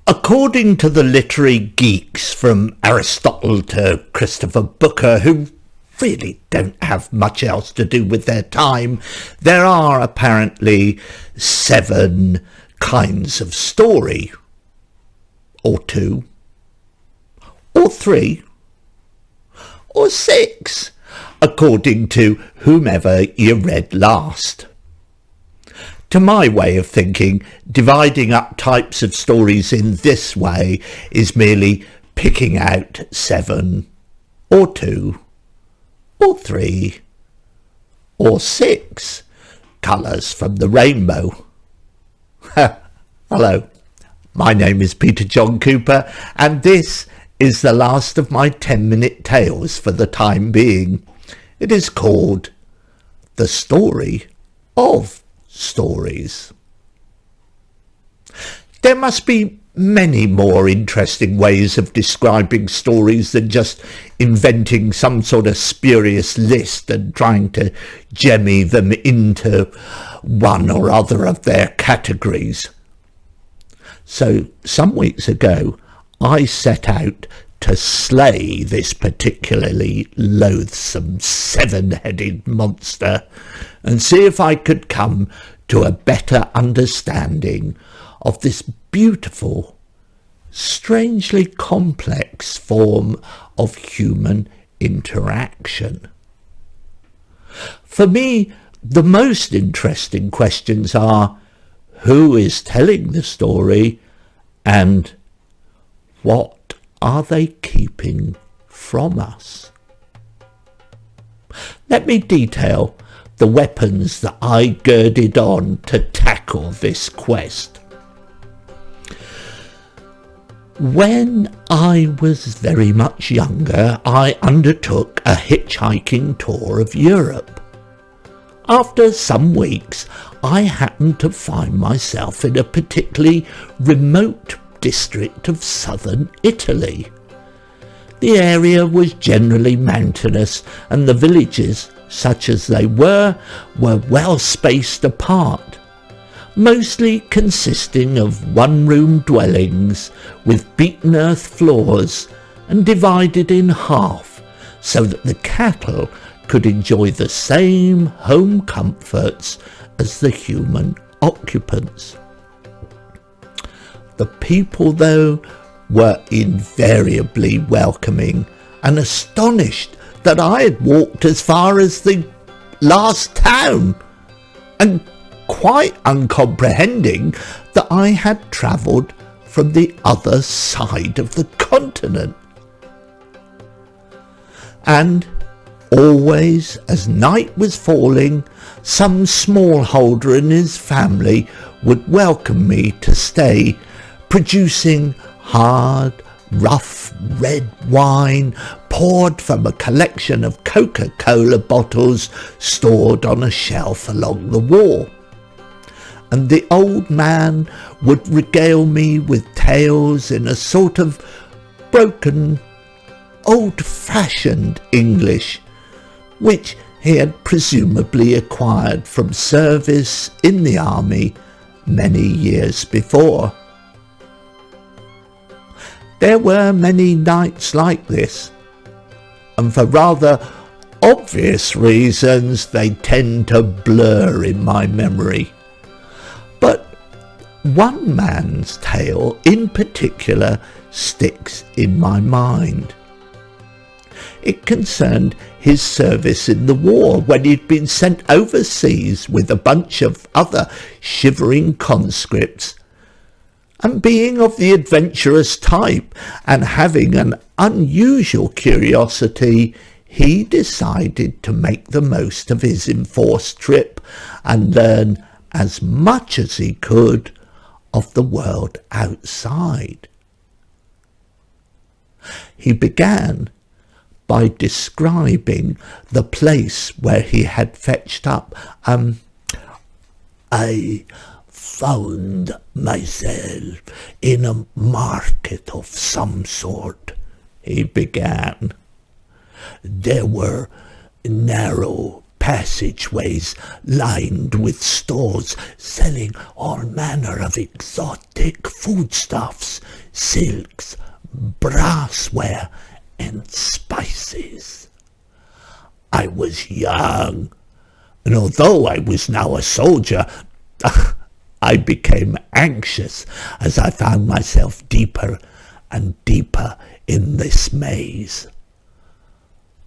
According to the literary geeks from Aristotle to Christopher Booker, who really don't have much else to do with their time, there are apparently 7 kinds of story, or 2, or 3, or 6, according to whomever you read last. To my way of thinking, dividing up types of stories in this way is merely picking out 7, or 2, or 3, or 6 colours from the rainbow. Hello, my name is Peter John Cooper, and this is the last of my 10-minute tales for the time being. It is called The Story of Stories. There must be many more interesting ways of describing stories than just inventing some sort of spurious list and trying to jemmy them into one or other of their categories. So some weeks ago, I set out to slay this particularly loathsome 7-headed monster and see if I could come to a better understanding of this beautiful, strangely complex form of human interaction. For me, the most interesting questions are: who is telling the story, and what are they keeping from us? Let me detail the weapons that I girded on to tackle this quest. When I was very much younger, I undertook a hitchhiking tour of Europe. After some weeks, I happened to find myself in a particularly remote district of southern Italy. The area was generally mountainous, and the villages, such as they were well spaced apart, mostly consisting of one-room dwellings with beaten earth floors and divided in half so that the cattle could enjoy the same home comforts as the human occupants. The people, though, were invariably welcoming and astonished that I had walked as far as the last town, and quite uncomprehending that I had travelled from the other side of the continent. And always, as night was falling, some smallholder and his family would welcome me to stay, producing hard, rough red wine poured from a collection of Coca-Cola bottles stored on a shelf along the wall. And the old man would regale me with tales in a sort of broken, old-fashioned English, which he had presumably acquired from service in the army many years before. There were many nights like this, and for rather obvious reasons they tend to blur in my memory. But one man's tale in particular sticks in my mind. It concerned his service in the war, when he'd been sent overseas with a bunch of other shivering conscripts, and being of the adventurous type and having an unusual curiosity, he decided to make the most of his enforced trip and learn as much as he could of the world outside. He began by describing the place where he had fetched up. I found myself in a market of some sort, he began. There were narrow passageways lined with stores selling all manner of exotic foodstuffs, silks, brassware, and spices. I was young, and although I was now a soldier, I became anxious as I found myself deeper and deeper in this maze.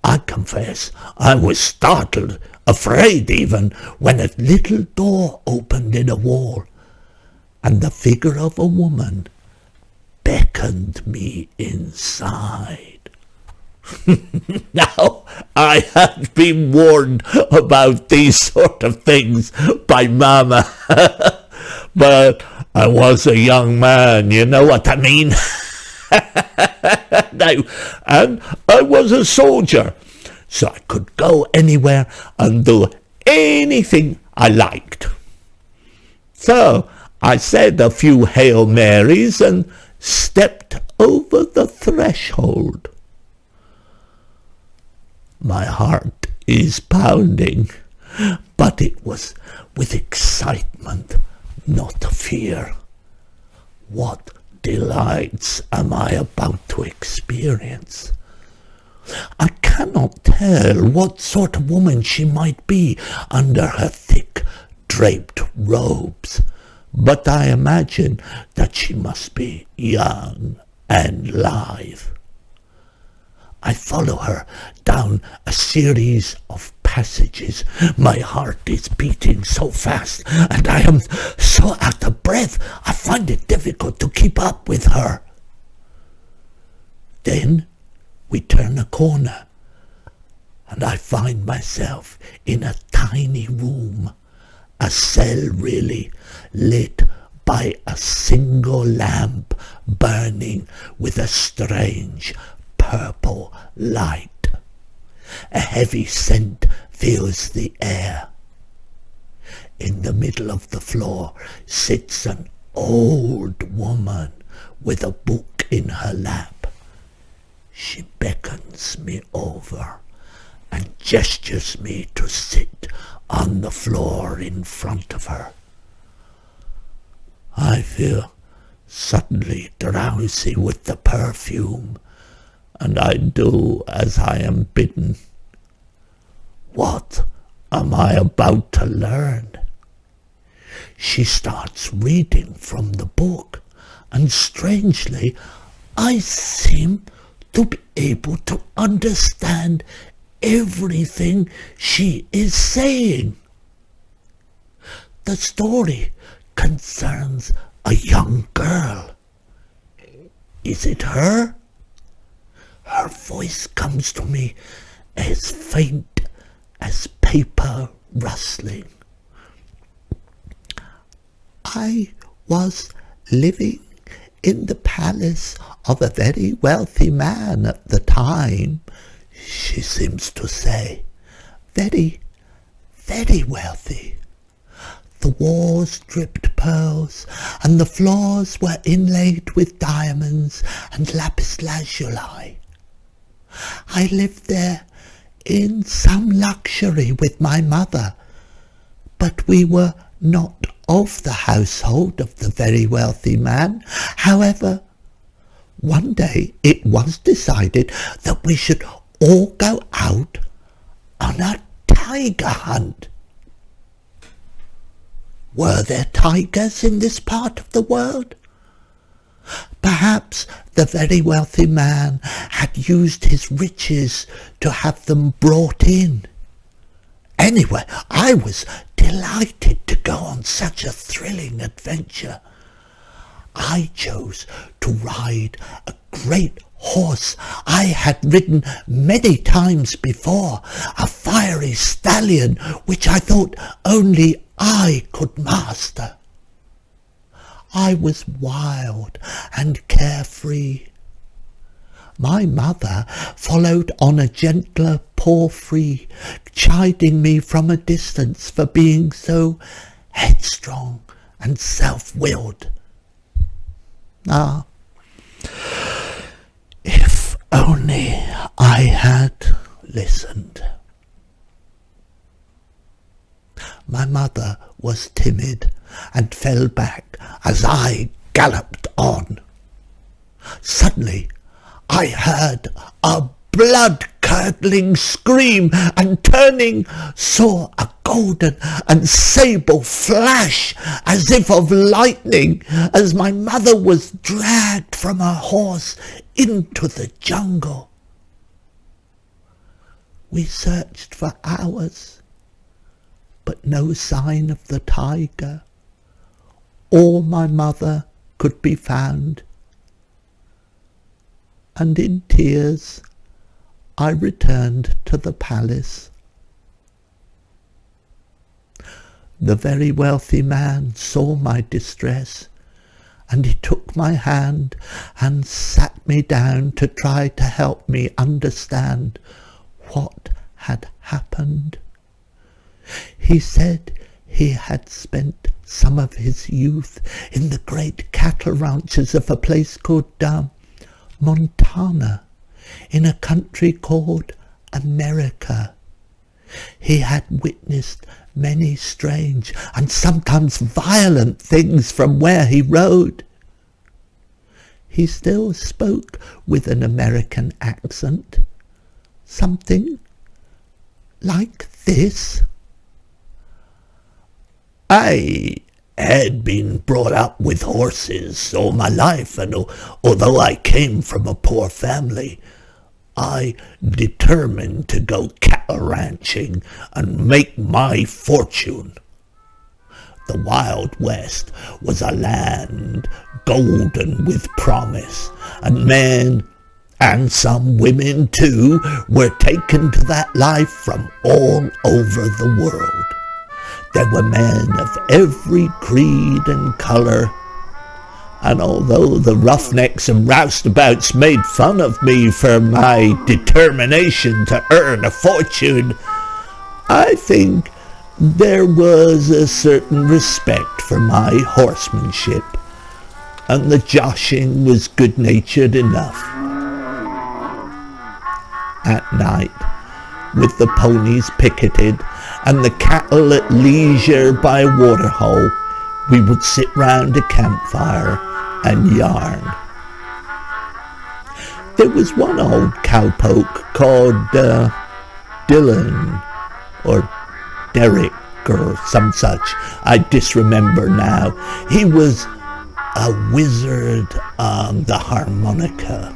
I confess I was startled, afraid even, when a little door opened in a wall, and the figure of a woman beckoned me inside. Now, I had been warned about these sort of things by Mama, but I was a young man, you know what I mean? And I was a soldier, so I could go anywhere and do anything I liked. So I said a few Hail Marys and stepped over the threshold. My heart is pounding, but it was with excitement, not fear. What delights am I about to experience? I cannot tell what sort of woman she might be under her thick draped robes, but I imagine that she must be young and lithe. I follow her down a series of passages. My heart is beating so fast, and I am so out of breath, I find it difficult to keep up with her. Then we turn a corner, and I find myself in a tiny room, a cell really, lit by a single lamp burning with a strange purple light. A heavy scent fills the air. In the middle of the floor sits an old woman with a book in her lap. She beckons me over and gestures me to sit on the floor in front of her. I feel suddenly drowsy with the perfume, and I do as I am bidden. What am I about to learn? She starts reading from the book, and strangely, I seem to be able to understand everything she is saying. The story concerns a young girl. Is it her? Her voice comes to me as faint as paper rustling. I was living in the palace of a very wealthy man at the time, she seems to say. Very, very wealthy. The walls dripped pearls, and the floors were inlaid with diamonds and lapis lazuli. I lived there in some luxury with my mother, but we were not of the household of the very wealthy man. However, one day it was decided that we should all go out on a tiger hunt. Were there tigers in this part of the world? Perhaps the very wealthy man had used his riches to have them brought in. Anyway, I was delighted to go on such a thrilling adventure. I chose to ride a great horse I had ridden many times before, a fiery stallion which I thought only I could master. I was wild and carefree. My mother followed on a gentler palfrey, chiding me from a distance for being so headstrong and self-willed. Ah, if only I had listened. My mother was timid and fell back as I galloped on. Suddenly, I heard a blood-curdling scream, and turning, saw a golden and sable flash as if of lightning, as my mother was dragged from her horse into the jungle. We searched for hours, but no sign of the tiger or my mother could be found. And in tears I returned to the palace. The very wealthy man saw my distress, and he took my hand and sat me down to try to help me understand what had happened. He said he had spent some of his youth in the great cattle ranches of a place called Montana, in a country called America. He had witnessed many strange and sometimes violent things from where he rode. He still spoke with an American accent, something like this. I had been brought up with horses all my life, and although I came from a poor family, I determined to go cattle ranching and make my fortune. The Wild West was a land golden with promise, and men, and some women too, were taken to that life from all over the world. There were men of every creed and colour, and although the roughnecks and roustabouts made fun of me for my determination to earn a fortune, I think there was a certain respect for my horsemanship, and the joshing was good-natured enough. At night, with the ponies picketed and the cattle at leisure by a waterhole, we would sit round a campfire and yarn. There was one old cowpoke called Dylan, or Derek, or some such. I disremember now. He was a wizard on the harmonica.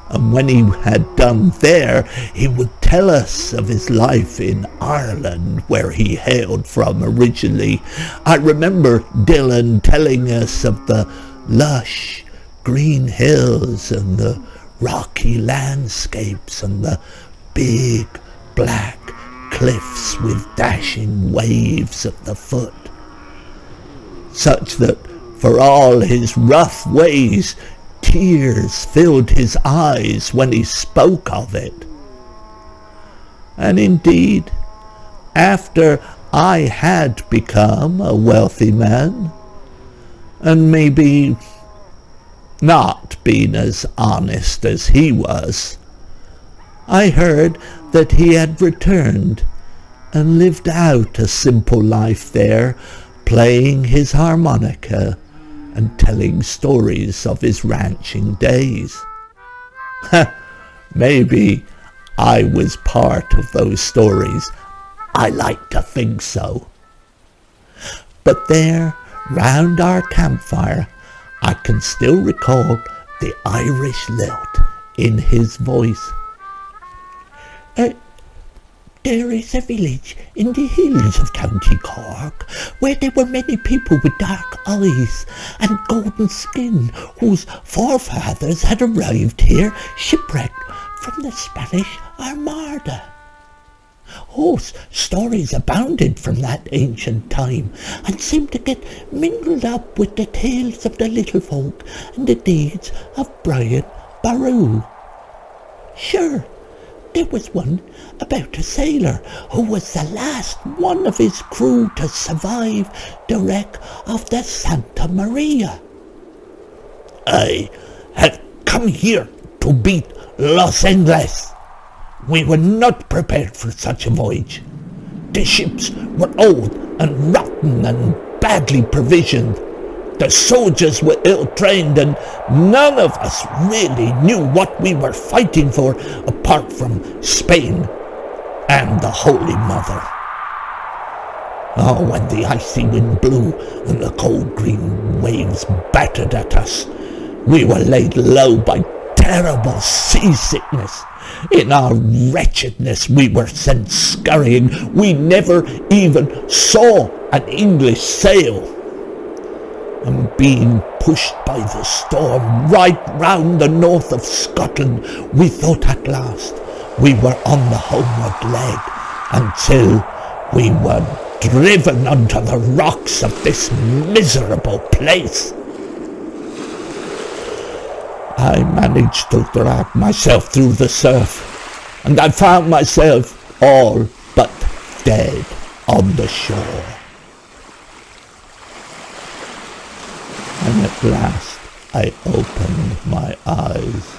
And when he had done there, he would tell us of his life in Ireland, where he hailed from originally. I remember Dylan telling us of the lush green hills and the rocky landscapes and the big black cliffs with dashing waves at the foot, such that for all his rough ways, tears filled his eyes when he spoke of it. And indeed, after I had become a wealthy man, and maybe not been as honest as he was, I heard that he had returned and lived out a simple life there, playing his harmonica and telling stories of his ranching days. Maybe I was part of those stories. I like to think so. But there, round our campfire, I can still recall the Irish lilt in his voice. There is a village in the hills of County Cork where there were many people with dark eyes and golden skin whose forefathers had arrived here shipwrecked from the Spanish Armada. Stories abounded from that ancient time and seemed to get mingled up with the tales of the little folk and the deeds of Brian Boru. Sure, there was one about a sailor who was the last one of his crew to survive the wreck of the Santa Maria. I had come here to beat Los Angeles. We were not prepared for such a voyage. The ships were old and rotten and badly provisioned. The soldiers were ill-trained, and none of us really knew what we were fighting for apart from Spain and the Holy Mother. Oh, when the icy wind blew and the cold green waves battered at us, we were laid low by terrible seasickness. In our wretchedness we were sent scurrying. We never even saw an English sail. And being pushed by the storm right round the north of Scotland, we thought at last we were on the homeward leg, until we were driven onto the rocks of this miserable place. I managed to drag myself through the surf, and I found myself all but dead on the shore. And at last I opened my eyes.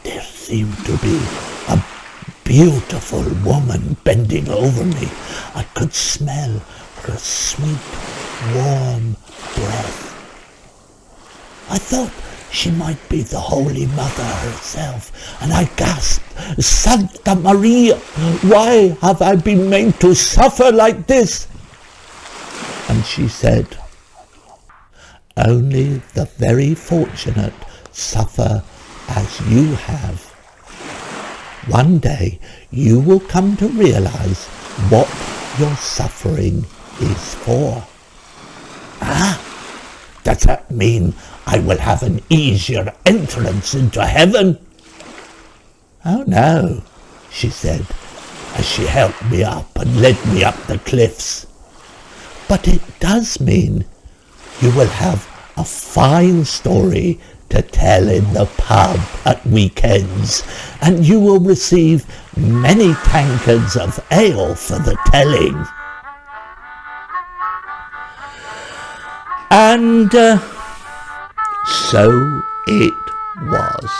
There seemed to be a beautiful woman bending over me. I could smell her sweet, warm breath. I thought she might be the Holy Mother herself, and I gasped, "Santa Maria, why have I been made to suffer like this?" And she said, "Only the very fortunate suffer as you have. One day you will come to realize what your suffering is for." "Ah, does that mean I will have an easier entrance into heaven?" "Oh no," she said, as she helped me up and led me up the cliffs. "But it does mean you will have a fine story to tell in the pub at weekends, and you will receive many tankards of ale for the telling." And so it was.